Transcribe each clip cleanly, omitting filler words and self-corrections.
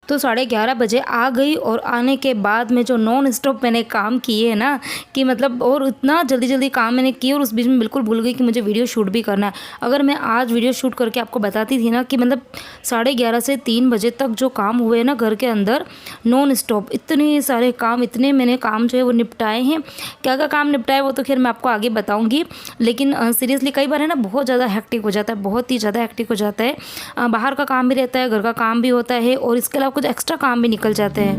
तो 11:30 बजे आ गई और आने के बाद में जो नॉन स्टॉप मैंने काम किए हैं ना कि मतलब और इतना जल्दी जल्दी काम मैंने किए और उस बीच में बिल्कुल भूल गई कि मुझे वीडियो शूट भी करना है। अगर मैं आज वीडियो शूट करके आपको बताती थी ना कि मतलब 11:30 से 3 बजे तक जो काम हुए ना घर के अंदर नॉन स्टॉप, इतने सारे काम, इतने मैंने काम जो है वो निपटाए हैं। क्या क्या काम निपटाए वो तो खैर मैं आपको आगे बताऊँगी, लेकिन सीरियसली कई बार है ना बहुत ज़्यादा हेक्टिक हो जाता है, बहुत ही ज़्यादा हेक्टिक हो जाता है। बाहर का काम भी रहता है, घर का काम भी होता है और इसके अलावा कुछ एक्स्ट्रा काम भी निकल जाते हैं।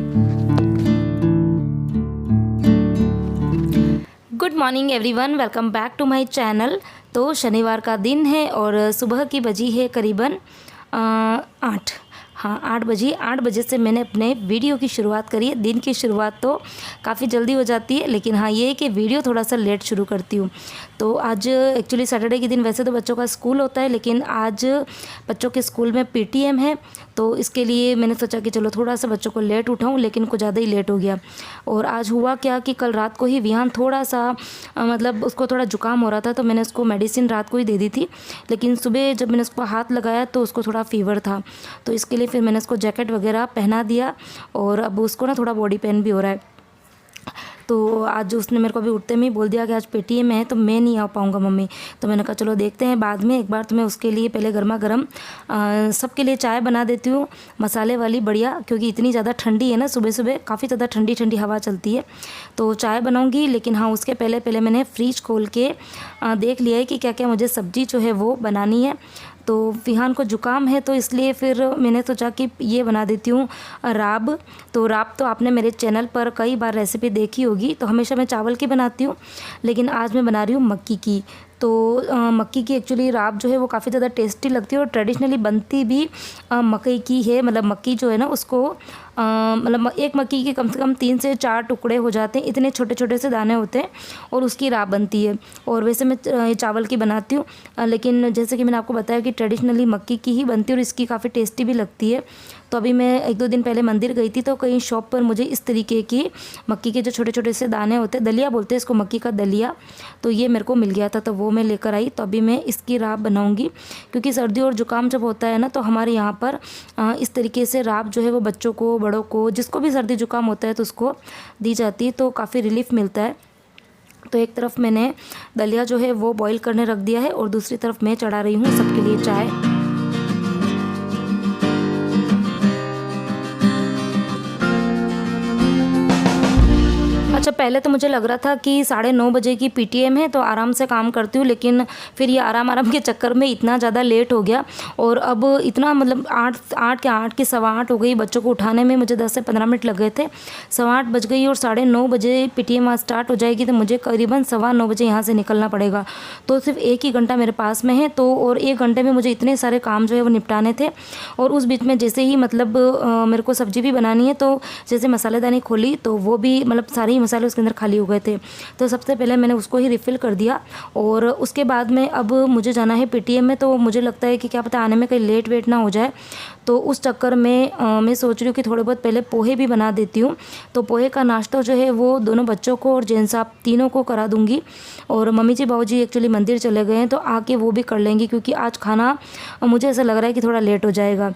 Good morning everyone, welcome back to my channel. तो शनिवार का दिन है और सुबह की बजी है करीबन 8। हाँ 8 बजे। 8 बजे से मैंने अपने वीडियो की शुरुआत करी है। दिन की शुरुआत तो काफ़ी जल्दी हो जाती है, लेकिन हाँ ये है कि वीडियो थोड़ा सा लेट शुरू करती हूँ। तो आज एक्चुअली सैटरडे के दिन वैसे तो बच्चों का स्कूल होता है, लेकिन आज बच्चों के स्कूल में पीटीएम है, तो इसके लिए मैंने सोचा कि चलो थोड़ा सा बच्चों को लेट उठाऊँ, लेकिन कुछ ज़्यादा ही लेट हो गया। और आज हुआ क्या कि कल रात को ही विहान थोड़ा सा मतलब उसको थोड़ा जुकाम हो रहा था, तो मैंने उसको मेडिसिन रात को ही दे दी थी, लेकिन सुबह जब मैंने उसको हाथ लगाया तो उसको थोड़ा फीवर था। तो इसके लिए फिर मैंने उसको जैकेट वगैरह पहना दिया और अब उसको ना थोड़ा बॉडी पेन भी हो रहा है। तो आज उसने मेरे को अभी उठते में ही बोल दिया कि आज पेटीएम है तो मैं नहीं आ पाऊँगा मम्मी। तो मैंने कहा चलो देखते हैं बाद में, एक बार तो मैं उसके लिए पहले गर्मा गर्म सबके लिए चाय बना देती हूँ, मसाले वाली बढ़िया, क्योंकि इतनी ज़्यादा ठंडी है ना, सुबह सुबह काफ़ी ज़्यादा ठंडी ठंडी हवा चलती है, तो चाय बनाऊँगी। लेकिन हाँ उसके पहले मैंने फ्रिज खोल के देख लिया है कि क्या क्या मुझे सब्ज़ी जो है वो बनानी है। तो विहान को ज़ुकाम है तो इसलिए फिर मैंने सोचा कि ये बना देती हूँ राब। तो राब तो आपने मेरे चैनल पर कई बार रेसिपी देखी होगी, तो हमेशा मैं चावल की बनाती हूँ, लेकिन आज मैं बना रही हूँ मक्की की। तो मक्की की एक्चुअली राब जो है वो काफ़ी ज़्यादा टेस्टी लगती है और ट्रेडिशनली बनती भी मकई की है। मतलब मक्की जो है ना उसको मतलब एक मक्की के कम से कम 3 से 4 टुकड़े हो जाते हैं, इतने छोटे छोटे से दाने होते हैं और उसकी राब बनती है। और वैसे मैं चावल की बनाती हूँ, लेकिन जैसे कि मैंने आपको बताया कि ट्रेडिशनली मक्की की ही बनती है और इसकी काफ़ी टेस्टी भी लगती है। तो अभी मैं 1-2 दिन पहले मंदिर गई थी, तो कहीं शॉप पर मुझे इस तरीके की मक्की के जो छोटे छोटे से दाने होते हैं, दलिया बोलते हैं इसको, मक्की का दलिया, तो ये मेरे को मिल गया था, तो वो मैं लेकर आई। तो अभी मैं इसकी राब बनाऊंगी, क्योंकि सर्दी और जुकाम जब होता है ना तो हमारे यहाँ पर इस तरीके से राब जो है वो बच्चों को, बड़ों को, जिसको भी सर्दी जुकाम होता है तो उसको दी जाती है, तो काफ़ी रिलीफ मिलता है। तो एक तरफ मैंने दलिया जो है वो बॉईल करने रख दिया है और दूसरी तरफ मैं चढ़ा रही हूँ सबके लिए चाय। अच्छा पहले तो मुझे लग रहा था कि 9:30 बजे की पीटीएम है तो आराम से काम करती हूँ, लेकिन फिर ये आराम के चक्कर में इतना ज़्यादा लेट हो गया और अब इतना मतलब 8 के 8:15 हो गई। बच्चों को उठाने में मुझे 10 से 15 मिनट लग गए थे, 8:15 बज गई और 9:30 बजे पीटीएम आज स्टार्ट हो जाएगी, तो मुझे करीबन 9:15 बजे यहाँ से निकलना पड़ेगा। तो सिर्फ 1 ही घंटा मेरे पास में है, तो और 1 घंटे में मुझे इतने सारे काम जो है वो निपटाने थे। और उस बीच में जैसे ही मतलब मेरे को सब्ज़ी भी बनानी है, तो जैसे मसालेदानी खोली तो वो भी मतलब सारे मसाले उसके अंदर खाली हो गए थे, तो सबसे पहले मैंने उसको ही रिफ़िल कर दिया। और उसके बाद में अब मुझे जाना है पीटीएम में, तो मुझे लगता है कि क्या पता आने में कहीं लेट वेट ना हो जाए, तो उस चक्कर में मैं सोच रही हूँ कि थोड़े बहुत पहले पोहे भी बना देती हूँ। तो पोहे का नाश्ता जो है वो दोनों बच्चों को और जेंट्स साहब तीनों को करा दूँगी। और मम्मी जी बाबू जी एक्चुअली मंदिर चले गए हैं, तो आके वो भी कर लेंगी, क्योंकि आज खाना मुझे ऐसा लग रहा है कि थोड़ा लेट हो जाएगा।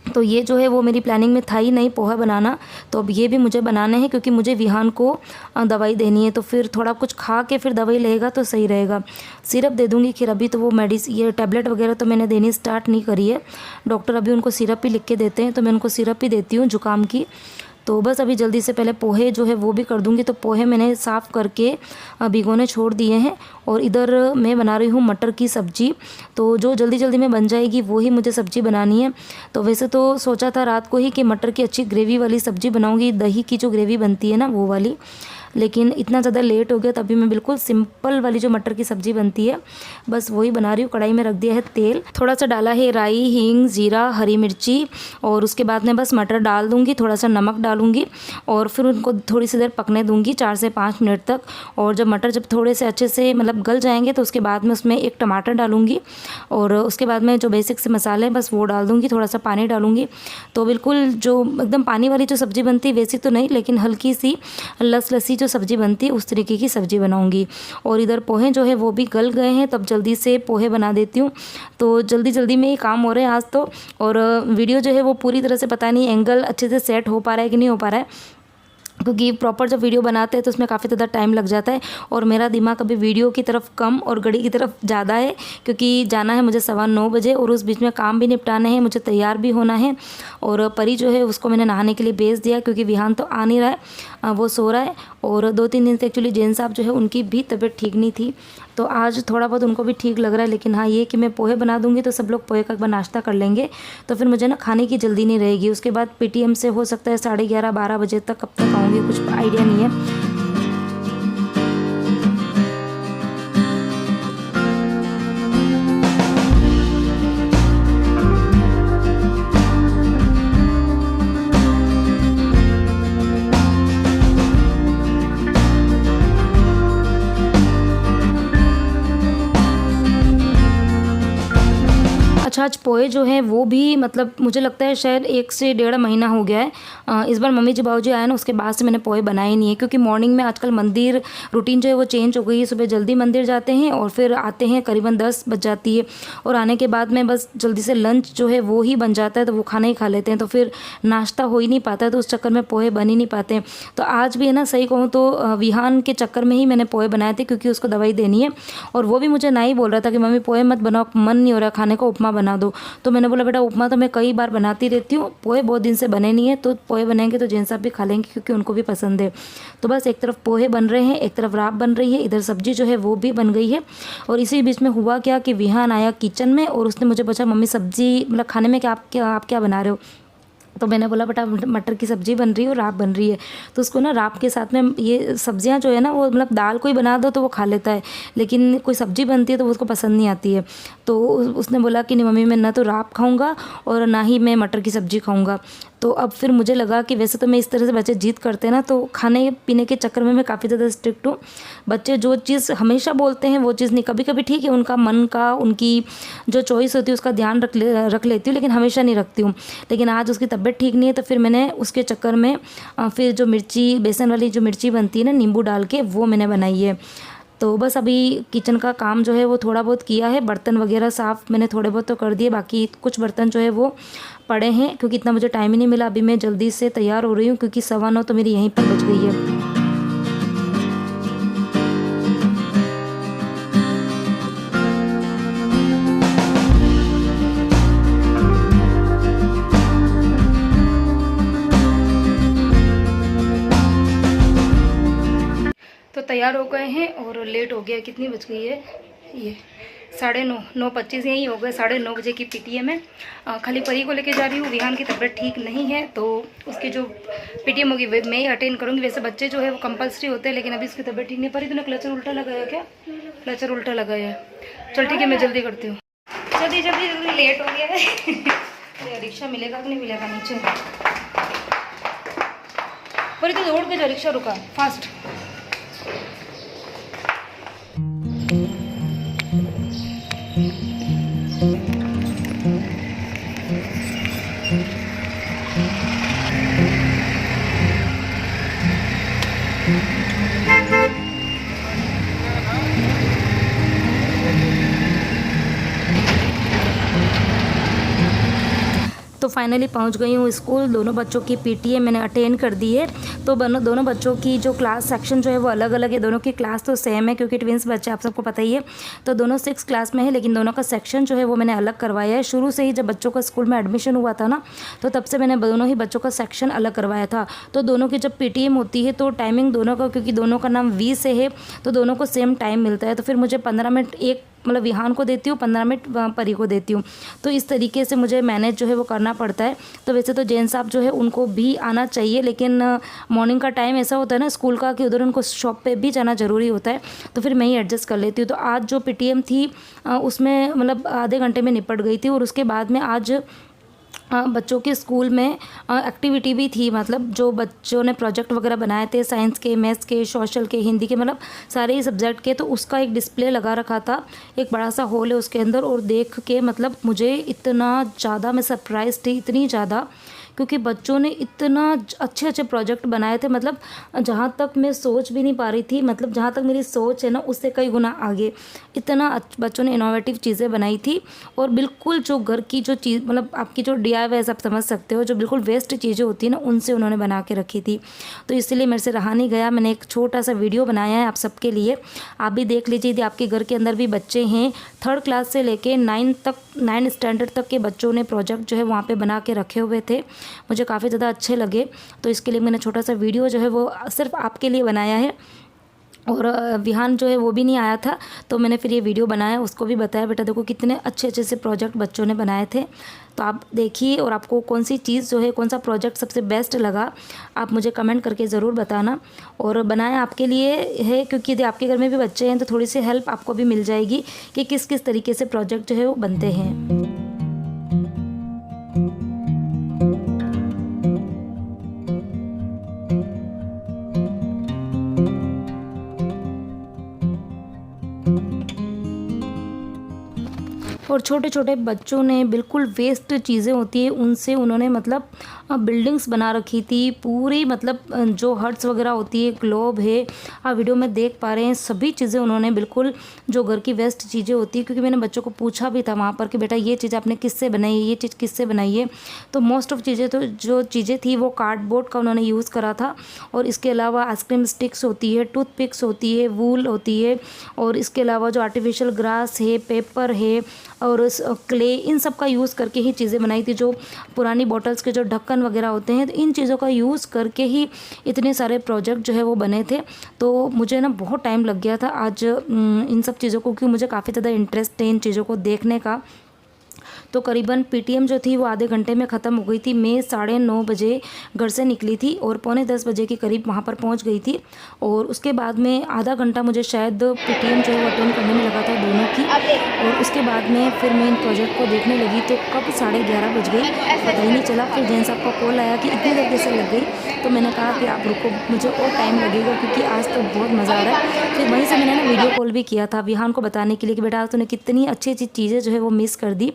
तो ये जो है वो मेरी प्लानिंग में था ही नहीं पोहा बनाना, तो अब ये भी मुझे बनाने हैं, क्योंकि मुझे विहान को दवाई देनी है, तो फिर थोड़ा कुछ खा के फिर दवाई लेगा तो सही रहेगा। सिरप दे दूँगी, खैर अभी तो वो ये टैबलेट वगैरह तो मैंने देनी स्टार्ट नहीं करी है, डॉक्टर अभी उनको सिरप ही लिख के देते हैं, तो मैं उनको सिरप ही देती हूँ जुकाम की। तो बस अभी जल्दी से पहले पोहे जो है वो भी कर दूंगी। तो पोहे मैंने साफ़ करके भिगोने छोड़ दिए हैं और इधर मैं बना रही हूँ मटर की सब्ज़ी। तो जो जल्दी जल्दी में बन जाएगी वो ही मुझे सब्ज़ी बनानी है। तो वैसे तो सोचा था रात को ही कि मटर की अच्छी ग्रेवी वाली सब्ज़ी बनाऊँगी, दही की जो ग्रेवी बनती है ना वो वाली, लेकिन इतना ज़्यादा लेट हो गया, तभी मैं बिल्कुल सिंपल वाली जो मटर की सब्ज़ी बनती है बस वही बना रही हूँ। कढ़ाई में रख दिया है तेल, थोड़ा सा डाला है राई, हींग, जीरा, हरी मिर्ची, और उसके बाद में बस मटर डाल दूँगी, थोड़ा सा नमक डालूँगी और फिर उनको थोड़ी सी देर पकने दूँगी 4 से 5 मिनट तक। और जब मटर जब थोड़े से अच्छे से मतलब गल जाएंगे तो उसके बाद में उसमें 1 टमाटर डालूँगी और उसके बाद में जो बेसिक से मसाले हैं बस वो डाल दूँगी, थोड़ा सा पानी डालूँगी। तो बिल्कुल जो एकदम पानी वाली जो सब्ज़ी बनती है वैसी तो नहीं, लेकिन हल्की सी लस लसी जो सब्ज़ी बनती है उस तरीके की सब्ज़ी बनाऊँगी। और इधर पोहे जो है वो भी गल गए हैं, तब जल्दी से पोहे बना देती हूँ। तो जल्दी जल्दी में ये काम हो रहे हैं आज तो। और वीडियो जो है वो पूरी तरह से पता नहीं एंगल अच्छे से सेट हो पा रहा है कि नहीं हो पा रहा है, क्योंकि प्रॉपर जब वीडियो बनाते हैं तो उसमें काफ़ी ज़्यादा टाइम लग जाता है। और मेरा दिमाग अभी वीडियो की तरफ कम और घड़ी की तरफ ज़्यादा है, क्योंकि जाना है मुझे 9:15 बजे और उस बीच में काम भी निपटाने हैं, मुझे तैयार भी होना है। और परी जो है उसको मैंने नहाने के लिए भेज दिया, क्योंकि विहान तो आ नहीं रहा है, वो सो रहा है। और 2-3 दिन से एक्चुअली जैन साहब जो है उनकी भी तबीयत ठीक नहीं थी, तो आज थोड़ा बहुत उनको भी ठीक लग रहा है। लेकिन हाँ, ये कि मैं पोहे बना दूंगी तो सब लोग पोहे का एक बार नाश्ता कर लेंगे, तो फिर मुझे ना खाने की जल्दी नहीं रहेगी। उसके बाद पीटीएम से हो सकता है 11:30-12 बजे तक, कब तक आऊँगी कुछ आइडिया नहीं है। अच्छा, आज पोहे जो हैं वो भी मतलब मुझे लगता है शायद 1 से 1.5 महीना हो गया है। इस बार मम्मी जी बाबू जी आए ना, उसके बाद से मैंने पोहे बनाए नहीं है, क्योंकि मॉर्निंग में आजकल मंदिर रूटीन जो है वो चेंज हो गई है। सुबह जल्दी मंदिर जाते हैं और फिर आते हैं करीबन 10 बज जाती है, और आने के बाद में बस जल्दी से लंच जो है वो ही बन जाता है, तो वो खाना ही खा लेते हैं, तो फिर नाश्ता हो ही नहीं पाता है, तो उस चक्कर में पोहे बन ही नहीं पाते हैं। तो आज भी है ना, सही कहूँ तो विहान के चक्कर में ही मैंने पोहे बनाए थे, क्योंकि उसको दवाई देनी है। और वो भी मुझे ना ही बोल रहा था कि मम्मी पोहे मत बनाओ, मन नहीं हो रहा खाने को, उपमा बना दो। तो मैंने बोला बेटा उपमा तो मैं कई बार बनाती रहती हूँ, पोहे बहुत दिन से बने नहीं है, तो पोहे बनेंगे तो जैन साहब भी खा लेंगे, क्योंकि उनको भी पसंद है। तो बस एक तरफ पोहे बन रहे हैं, एक तरफ राब बन रही है, इधर सब्जी जो है वो भी बन गई है। और इसी बीच में हुआ क्या कि विहान आया किचन में और उसने मुझे पूछा मम्मी सब्जी मतलब खाने में क्या आप क्या बना रहे हो। तो मैंने बोला बेटा मटर की सब्ज़ी बन रही है और राब बन रही है। तो उसको ना राब के साथ में ये सब्जियां जो है ना, वो मतलब दाल कोई बना दो तो वो खा लेता है, लेकिन कोई सब्ज़ी बनती है तो वो उसको पसंद नहीं आती है। तो उसने बोला कि नहीं मम्मी, मैं ना तो राब खाऊंगा और ना ही मैं मटर की सब्ज़ी खाऊंगा। तो अब फिर मुझे लगा कि वैसे तो मैं इस तरह से बच्चे जिद करते हैं ना, तो खाने पीने के चक्कर में मैं काफ़ी ज़्यादा स्ट्रिक्ट हूँ। बच्चे जो चीज़ हमेशा बोलते हैं वो चीज़ नहीं, कभी कभी ठीक है उनका मन का, उनकी जो चॉइस होती है उसका ध्यान रख लेती हूँ, लेकिन हमेशा नहीं रखती हूँ। लेकिन आज उसकी तबीयत ठीक नहीं है, तो फिर मैंने उसके चक्कर में फिर जो मिर्ची, बेसन वाली जो मिर्ची बनती है ना नींबू डाल के, वो मैंने बनाई है। तो बस अभी किचन का काम जो है वो थोड़ा बहुत किया है, बर्तन वगैरह साफ़ मैंने थोड़े बहुत तो कर दिए, बाकी कुछ बर्तन जो है वो पड़े हैं, क्योंकि इतना मुझे टाइम ही नहीं मिला। अभी मैं जल्दी से तैयार हो रही हूँ, क्योंकि 9:15 तो मेरी यहीं पर बज गई है। तो तैयार हो गए हैं और लेट हो गया, कितनी बज गई है ये 9:25 यही हो गए। 9:30 बजे की पीटीएम है। खाली परी को लेके जा रही हूँ, विहान की तबीयत ठीक नहीं है, तो उसकी जो पीटीएम होगी वे मैं ही अटेंड करूँगी। वैसे बच्चे जो है वो कंपलसरी होते हैं, लेकिन अभी उसकी तबीयत ठीक नहीं। परी तूने क्लचर उल्टा लगाया क्या? क्लचर उल्टा लगाया है। चल ठीक है, मैं जल्दी करती हूँ। जल्दी जल्दी जल्दी, लेट हो गया है। रिक्शा मिलेगा कि नहीं मिलेगा नीचे? परी तो दौड़ के जा, रिक्शा रुका फास्ट। तो फाइनली पहुंच गई हूँ स्कूल। दोनों बच्चों की पीटीएम मैंने अटेंड कर दी है। तो दोनों बच्चों की जो क्लास सेक्शन जो है वो अलग अलग है। दोनों की क्लास तो सेम है, क्योंकि ट्विंस बच्चे आप सबको पता ही है। तो दोनों 6 क्लास में है, लेकिन दोनों का सेक्शन जो है वो मैंने अलग करवाया है। शुरू से ही जब बच्चों का स्कूल में एडमिशन हुआ था ना, तो तब से मैंने दोनों ही बच्चों का सेक्शन अलग करवाया था। तो दोनों की जब पीटीएम होती है तो टाइमिंग दोनों का, क्योंकि दोनों का नाम वी से है, तो दोनों को सेम टाइम मिलता है। तो फिर मुझे 15 मिनट एक मतलब विहान को देती हूँ, 15 मिनट परी को देती हूँ। तो इस तरीके से मुझे मैनेज जो है वो करना पड़ता है। तो वैसे तो जैन साहब जो है उनको भी आना चाहिए, लेकिन मॉर्निंग का टाइम ऐसा होता है ना स्कूल का कि उधर उनको शॉप पे भी जाना ज़रूरी होता है, तो फिर मैं ही एडजस्ट कर लेती हूँ। तो आज जो पीटीएम थी उसमें मतलब आधे घंटे में निपट गई थी। और उसके बाद में आज बच्चों के स्कूल में एक्टिविटी भी थी, मतलब जो बच्चों ने प्रोजेक्ट वगैरह बनाए थे, साइंस के, मैथ्स के, सोशल के, हिंदी के, मतलब सारे ही सब्जेक्ट के। तो उसका एक डिस्प्ले लगा रखा था, एक बड़ा सा हॉल है उसके अंदर। और देख के मतलब मुझे इतना ज़्यादा मैं सरप्राइज थी, इतनी ज़्यादा क्योंकि बच्चों ने इतना अच्छे अच्छे प्रोजेक्ट बनाए थे, मतलब जहाँ तक मैं सोच भी नहीं पा रही थी, मतलब जहाँ तक मेरी सोच है ना उससे कई गुना आगे इतना बच्चों ने इनोवेटिव चीज़ें बनाई थी। और बिल्कुल जो घर की जो चीज़, मतलब आपकी जो DIY आप समझ सकते हो, जो बिल्कुल वेस्ट चीज़ें होती है ना उनसे उन्होंने बना के रखी थी। तो इसलिए मेरे से रहा नहीं गया, मैंने एक छोटा सा वीडियो बनाया है आप सबके लिए, आप भी देख लीजिए। यदि आपके घर के अंदर भी बच्चे हैं, 3rd क्लास से लेके 9 स्टैंडर्ड तक के बच्चों ने प्रोजेक्ट जो है वहाँ पे बना के रखे हुए थे, मुझे काफ़ी ज़्यादा अच्छे लगे। तो इसके लिए मैंने छोटा सा वीडियो जो है वो सिर्फ आपके लिए बनाया है। और विहान जो है वो भी नहीं आया था, तो मैंने फिर ये वीडियो बनाया, उसको भी बताया बेटा देखो कितने अच्छे अच्छे से प्रोजेक्ट बच्चों ने बनाए थे। तो आप देखिए, और आपको कौन सी चीज़ जो है, कौन सा प्रोजेक्ट सबसे बेस्ट लगा, आप मुझे कमेंट करके ज़रूर बताना। और बनाया आपके लिए है, क्योंकि यदि आपके घर में भी बच्चे हैं तो थोड़ी सी हेल्प आपको भी मिल जाएगी कि किस किस तरीके से प्रोजेक्ट जो है वो बनते हैं। और छोटे छोटे बच्चों ने बिल्कुल वेस्ट चीज़ें होती है उनसे उन्होंने मतलब बिल्डिंग्स बना रखी थी पूरी, मतलब जो हट्स वगैरह होती है, ग्लोब है, आप वीडियो में देख पा रहे हैं, सभी चीज़ें उन्होंने बिल्कुल जो घर की वेस्ट चीज़ें होती है, क्योंकि मैंने बच्चों को पूछा भी था वहाँ पर कि बेटा ये चीज़ आपने किससे बनाई है, ये चीज़ किससे बनाई है। तो मोस्ट ऑफ चीज़ें, तो जो चीज़ें थी वो कार्डबोर्ड का उन्होंने यूज़ करा था। और इसके अलावा आइसक्रीम स्टिक्स होती है, टूथपिक्स होती है, वूल होती है, और इसके अलावा जो आर्टिफिशियल ग्रास है, पेपर है, और क्ले, इन सब का यूज़ करके ही चीज़ें बनाई थी। जो पुरानी बॉटल्स के जो ढक्कन वगैरह होते हैं, तो इन चीज़ों का यूज़ करके ही इतने सारे प्रोजेक्ट जो है वो बने थे। तो मुझे ना बहुत टाइम लग गया था आज इन सब चीज़ों को, क्योंकि मुझे काफ़ी ज़्यादा इंटरेस्ट है इन चीज़ों को देखने का। तो करीबन PTM जो थी वो आधे घंटे में ख़त्म हो गई थी। मैं 9:30 बजे घर से निकली थी और 9:45 बजे के करीब वहाँ पर पहुँच गई थी। और उसके बाद में आधा घंटा मुझे शायद PTM जो है वो अटेंड करने में लगा था दोनों की। और उसके बाद में फिर मैं इन प्रोजेक्ट को देखने लगी तो कब 11:30 बज गई पता ही नहीं चला। फिर जैन साहब का कॉल आया कि इतनी देर कैसे लग गई, तो मैंने कहा कि आप रुको, मुझे और टाइम लगेगा क्योंकि आज तो बहुत मज़ा आ रहा है। फिर वहीं से मैंने ना वीडियो कॉल भी किया था विहान को बताने के लिए कि बेटा आज तूने कितनी अच्छी अच्छी चीज़ें जो है वो मिस कर दी।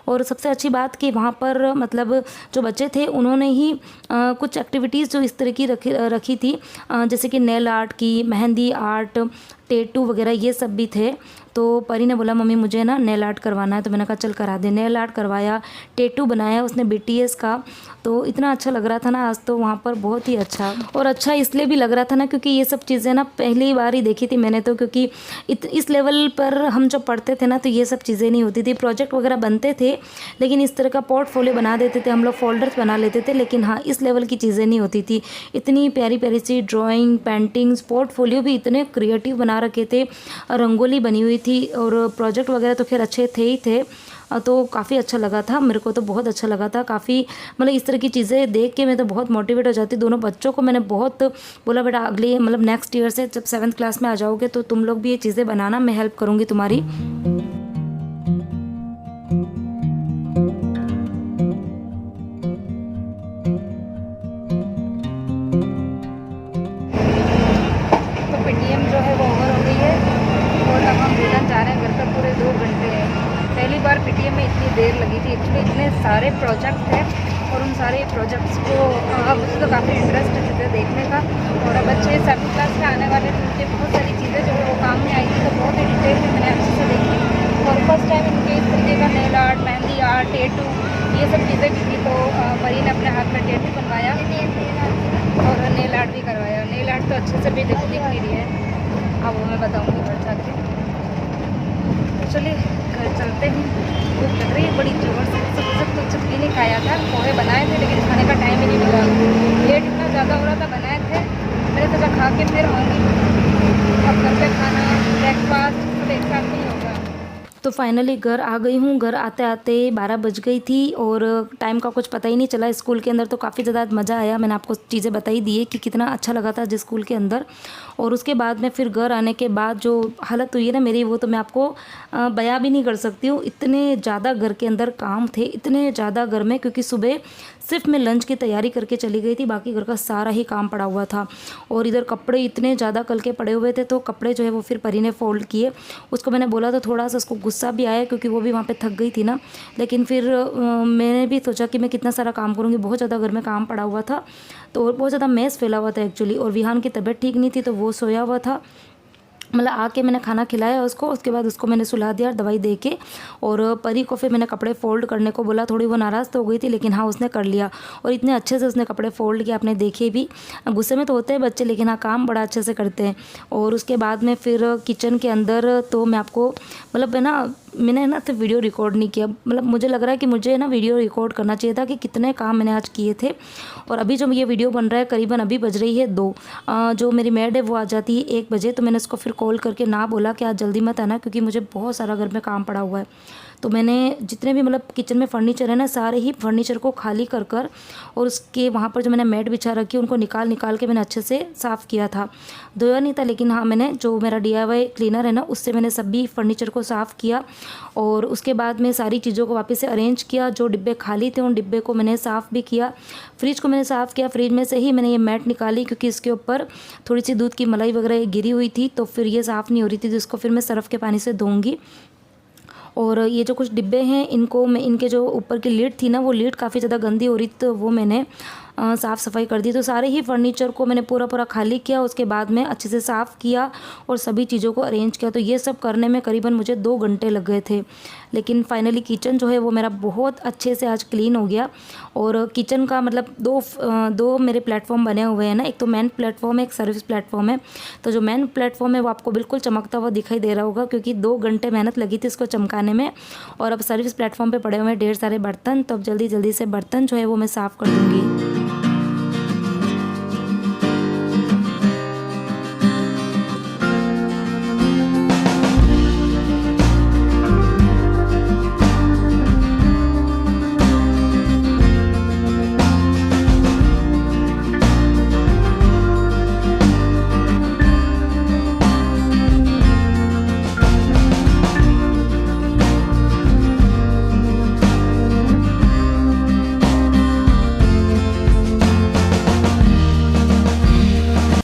और सबसे अच्छी बात कि वहाँ पर मतलब जो बच्चे थे उन्होंने ही कुछ एक्टिविटीज़ जो इस तरह की रखी थी, जैसे कि नेल आर्ट की, मेहंदी आर्ट, टैटू वगैरह ये सब भी थे। तो परी ने बोला मम्मी मुझे ना नेल आर्ट करवाना है, तो मैंने कहा चल करा दे। नेल आर्ट करवाया, टैटू बनाया उसने BTS का। तो इतना अच्छा लग रहा था ना आज तो वहाँ पर, बहुत ही अच्छा। और अच्छा इसलिए भी लग रहा था ना क्योंकि ये सब चीज़ें ना पहली बार ही देखी थी मैंने तो, क्योंकि इस लेवल पर हम जब पढ़ते थे ना तो ये सब चीज़ें नहीं होती थी। प्रोजेक्ट वगैरह बनते थे लेकिन इस तरह का पोर्टफोलियो बना देते थे हम लोग, फोल्डर्स बना लेते थे, लेकिन हाँ इस लेवल की चीज़ें नहीं होती थी। इतनी प्यारी प्यारी सी ड्राइंग, पेंटिंग्स, पोर्टफोलियो भी इतने क्रिएटिव बना रखे थे, रंगोली बनी हुई थी, और प्रोजेक्ट वगैरह तो खैर अच्छे थे ही थे। तो काफ़ी अच्छा लगा था, मेरे को तो बहुत अच्छा लगा था काफ़ी। मतलब इस तरह की चीज़ें देख के मैं तो बहुत मोटिवेट हो जाती। दोनों बच्चों को मैंने बहुत बोला बेटा अगले मतलब नेक्स्ट ईयर से जब 7th क्लास में आ जाओगे तो तुम लोग भी ये चीज़ें बनाना, मैं हेल्प करूँगी तुम्हारी। तो PTM जो है वो ओवर हो गई है और अब हम रिटर्न जा रहे हैं घर पर। पूरे 2 घंटे हैं, पहली बार PTM में इतनी देर लगी थी। एक्चुअली इतने सारे प्रोजेक्ट थे और उन सारे प्रोजेक्ट्स को अब मुझे तो काफ़ी इंटरेस्ट थे देखने का। और अब बच्चे 7th क्लास में आने वाले थे, उनके बहुत सारी चीज़ें जो है वो काम में आई थी, तो बहुत ही डिटेल में मैंने अच्छे से देखी। और फर्स्ट टाइम इनके इस तरीके का nail art, mehndi art, tattoo ये सब चीज़ें भी थी। तो परी ने अपने हाथ में टैटू बनवाया और नेल आर्ट भी करवाया। नेल आर्ट तो अच्छे से भी दिख नहीं रही है, अब वो मैं बताऊँगी घर जाके। तो चलिए घर चलते हैं, भूख लग रही है बड़ी जोर से। सब कुछ भी नहीं खाया था, पोहे बनाए थे लेकिन खाने का टाइम ही नहीं मिला, लेट इतना ज़्यादा हो रहा था। बनाए थे मैंने सोचा खा के फिर आऊँगी, अब घर पे खाना ब्रेकफास्ट सब एक साथ नहीं होगा। तो फाइनली घर आ गई हूँ। घर आते आते 12 बज गई थी और टाइम का कुछ पता ही नहीं चला। स्कूल के अंदर तो काफ़ी ज़्यादा मज़ा आया, मैंने आपको चीज़ें बताई दी है कि कितना अच्छा लगा था जिस स्कूल के अंदर। और उसके बाद में फिर घर आने के बाद जो हालत हुई है ना मेरी, वो तो मैं आपको बयां भी नहीं कर सकती हूँ। इतने ज़्यादा घर के अंदर काम थे, इतने ज़्यादा घर में, क्योंकि सुबह सिर्फ मैं लंच की तैयारी करके चली गई थी, बाकी घर का सारा ही काम पड़ा हुआ था। और इधर कपड़े इतने ज़्यादा कल के पड़े हुए थे, तो कपड़े जो है वो फिर परी ने फ़ोल्ड किए। उसको मैंने बोला तो थोड़ा सा उसको गुस्सा भी आया, क्योंकि वो भी वहाँ पे थक गई थी ना। लेकिन फिर मैंने भी सोचा कि मैं कितना सारा काम करूँगी, बहुत ज़्यादा घर में काम पड़ा हुआ था, तो और बहुत ज़्यादा मैस फैला हुआ था एक्चुअली। और विहान की तबीयत ठीक नहीं थी, तो वो सोया हुआ था। मतलब आके मैंने खाना खिलाया उसको, उसके बाद उसको मैंने सुला दिया दवाई दे के। और परी को फिर मैंने कपड़े फ़ोल्ड करने को बोला। थोड़ी वो नाराज़ तो हो गई थी, लेकिन हाँ उसने कर लिया, और इतने अच्छे से उसने कपड़े फ़ोल्ड किया, आपने देखे भी। गुस्से में तो होते हैं बच्चे, लेकिन हाँ काम बड़ा अच्छे से करते हैं। और उसके बाद में फिर किचन के अंदर तो मैं आपको मतलब है ना, मैंने ना तो वीडियो रिकॉर्ड नहीं किया। मतलब मुझे लग रहा है कि मुझे ना वीडियो रिकॉर्ड करना चाहिए था कि कितने काम मैंने आज किए थे। और अभी जो ये वीडियो बन रहा है करीबन अभी बज रही है 2। जो मेरी मेड है वो आ जाती है 1 बजे, तो मैंने उसको फिर कॉल करके ना बोला कि आज जल्दी मत आना, क्योंकि मुझे बहुत सारा घर में काम पड़ा हुआ है। तो मैंने जितने भी मतलब किचन में फर्नीचर है ना, सारे ही फर्नीचर को खाली कर कर और उसके वहाँ पर जो मैंने मैट बिछा रखी उनको निकाल के मैंने अच्छे से साफ़ किया था। धोया नहीं था, लेकिन हाँ मैंने जो मेरा DIY क्लीनर है ना, उससे मैंने सभी फर्नीचर को साफ़ किया। और उसके बाद में सारी चीज़ों को वापस से अरेंज किया। जो डिब्बे खाली थे उन डिब्बे को मैंने साफ़ भी किया। फ्रिज को मैंने साफ़ किया। फ्रिज में से ही मैंने ये मैट निकाली, क्योंकि इसके ऊपर थोड़ी सी दूध की मलाई वगैरह गिरी हुई थी, तो फिर ये साफ़ नहीं हो रही थी, तो इसको फिर मैं सर्फ़ के पानी से धोऊंगी। और ये जो कुछ डिब्बे हैं इनको मैं, इनके जो ऊपर की लीड थी ना, वो लीड काफ़ी ज़्यादा गंदी हो रही थी, तो वो मैंने साफ़ सफाई कर दी। तो सारे ही फर्नीचर को मैंने पूरा खाली किया। उसके बाद में अच्छे से साफ़ किया और सभी चीज़ों को अरेंज किया। तो ये सब करने में करीबन मुझे 2 घंटे लग गए थे। लेकिन फाइनली किचन जो है वो मेरा बहुत अच्छे से आज क्लीन हो गया। और किचन का मतलब दो मेरे प्लेटफॉर्म बने हुए हैं ना, एक तो मेन प्लेटफॉर्म है, एक सर्विस प्लेटफॉर्म है। तो जो मेन प्लेटफॉर्म है वो आपको बिल्कुल चमकता हुआ दिखाई दे रहा होगा, क्योंकि 2 घंटे मेहनत लगी थी इसको चमकाने में। और अब सर्विस प्लेटफॉर्म पे पड़े हुए हैं ढेर सारे बर्तन, तो अब जल्दी से बर्तन जो है वो मैं साफ़ कर दूँगी।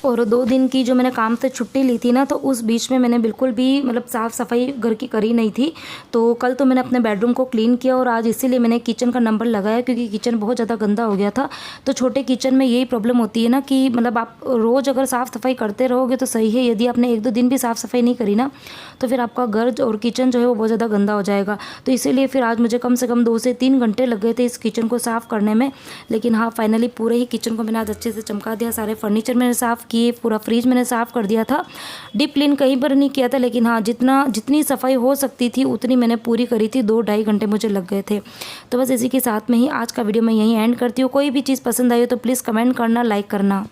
और 2 दिन की जो मैंने काम से छुट्टी ली थी ना, तो उस बीच में मैंने बिल्कुल भी मतलब साफ़ सफाई घर की करी नहीं थी। तो कल तो मैंने अपने बेडरूम को क्लीन किया, और आज इसीलिए मैंने किचन का नंबर लगाया, क्योंकि किचन बहुत ज़्यादा गंदा हो गया था। तो छोटे किचन में यही प्रॉब्लम होती है ना, कि मतलब आप रोज़ अगर साफ़ सफाई करते रहोगे तो सही है, यदि आपने 1-2 दिन भी साफ़ सफाई नहीं करी ना, तो फिर आपका घर और किचन जो है वो बहुत ज़्यादा गंदा हो जाएगा। तो इसीलिए फिर आज मुझे कम से कम 2 से 3 घंटे लग गए थे इस किचन को साफ़ करने में। लेकिन हाँ फाइनली पूरे ही किचन को मैंने आज अच्छे से चमका दिया। सारे फर्नीचर मैंने साफ़ किए, पूरा फ्रिज मैंने साफ़ कर दिया था। डीप क्लीन कहीं पर नहीं किया था, लेकिन हाँ जितनी सफाई हो सकती थी उतनी मैंने पूरी करी थी। 2-2.5 घंटे मुझे लग गए थे। तो बस इसी के साथ में ही आज का वीडियो मैं यहीं एंड करती हूँ। कोई भी चीज़ पसंद आई हो तो प्लीज़ कमेंट करना, लाइक करना।